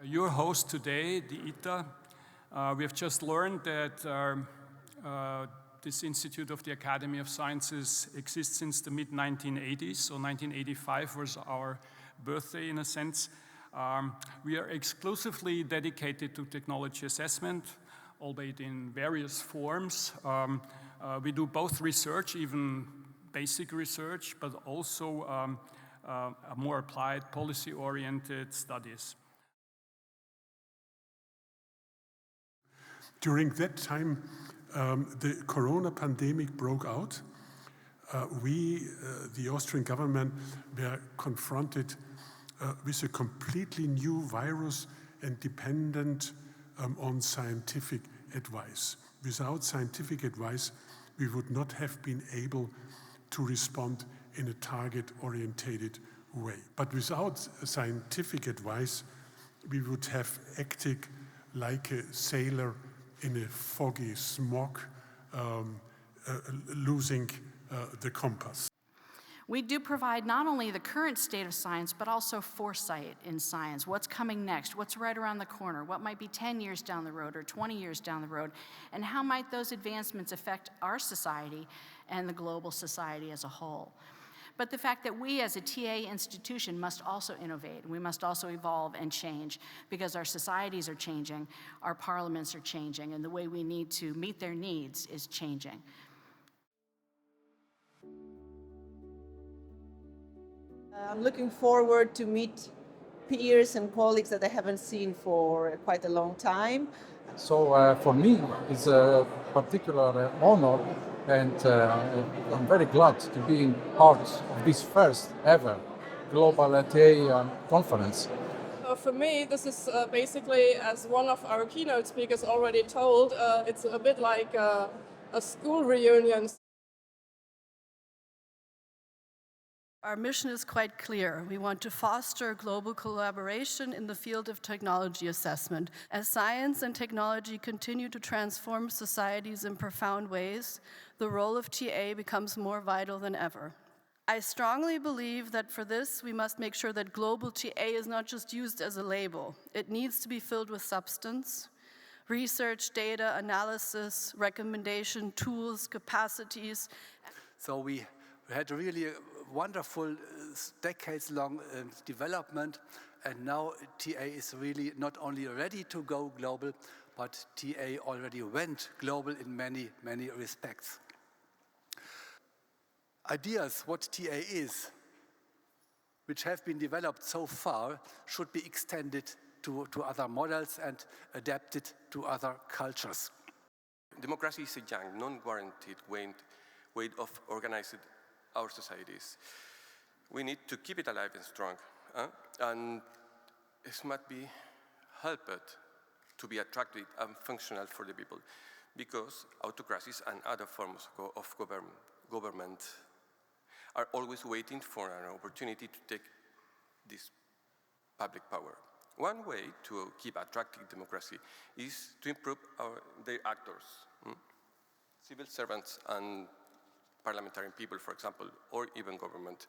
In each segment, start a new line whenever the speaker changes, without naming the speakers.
Your host today, the ETA, we have just learned that this Institute of the Academy of Sciences exists since the mid-1980s, so 1985 was our birthday in a sense. We are exclusively dedicated to technology assessment, albeit in various forms. We do both research, even basic research, but also more applied, policy-oriented studies.
During that time, the corona pandemic broke out. We, the Austrian government, were confronted with a completely new virus and dependent on scientific advice. Without scientific advice, we would not have been able to respond in a target-oriented way. But without scientific advice, we would have acted like a sailor in a foggy smog, losing the compass.
We do provide not only the current state of science, but also foresight in science. What's coming next? What's right around the corner? What might be 10 years down the road or 20 years down the road? And how might those advancements affect our society and the global society as a whole? But the fact that we as a TA institution must also innovate. We must also evolve and change because our societies are changing, our parliaments are changing, and the way we need to meet their needs is changing.
I'm looking forward to meet peers and colleagues that I haven't seen for quite a long time.
So for me, it's a particular honor, and I'm very glad to be part of this first ever globalTA conference.
For me, this is basically, as one of our keynote speakers already told, it's a bit like a school reunion.
Our mission is quite clear. We want to foster global collaboration in the field of technology assessment. As science and technology continue to transform societies in profound ways, the role of TA becomes more vital than ever. I strongly believe that for this, we must make sure that global TA is not just used as a label. It needs to be filled with substance, research, data, analysis, recommendation, tools, capacities.
So we had really a wonderful decades-long development, and now TA is really not only ready to go global, but TA already went global in many, many respects. Ideas what TA is, which have been developed so far, should be extended to other models and adapted to other cultures.
Democracy is a young, non-guaranteed way of organizing our societies. We need to keep it alive and strong, and it must be helped to be attractive and functional for the people, because autocracies and other forms of government are always waiting for an opportunity to take this public power. One way to keep attracting democracy is to improve their actors, civil servants and parliamentarian people, for example, or even government.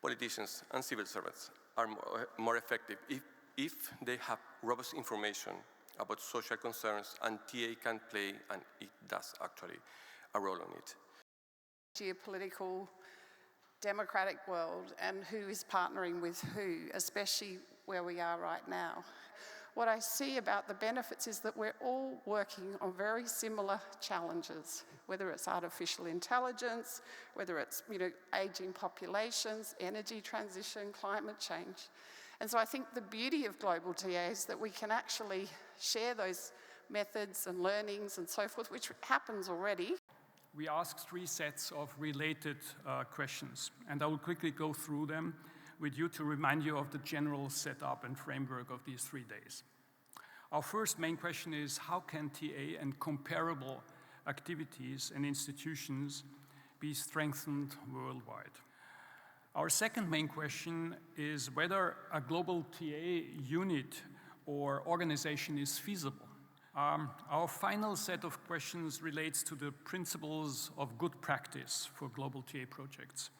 Politicians and civil servants are more effective if they have robust information about social concerns, and TA can play, and it does actually, a role on it.
Geopolitical, democratic world, and who is partnering with who, especially where we are right now. What I see about the benefits is that we're all working on very similar challenges, whether it's artificial intelligence, whether it's aging populations, energy transition, climate change. And so I think the beauty of global TA is that we can actually share those methods and learnings and so forth, which happens already.
We asked 3 sets of related questions, and I will quickly go through them with you to remind you of the general setup and framework of these 3 days. Our first main question is, how can TA and comparable activities and institutions be strengthened worldwide? Our second main question is whether a global TA unit or organization is feasible. Our final set of questions relates to the principles of good practice for global TA projects.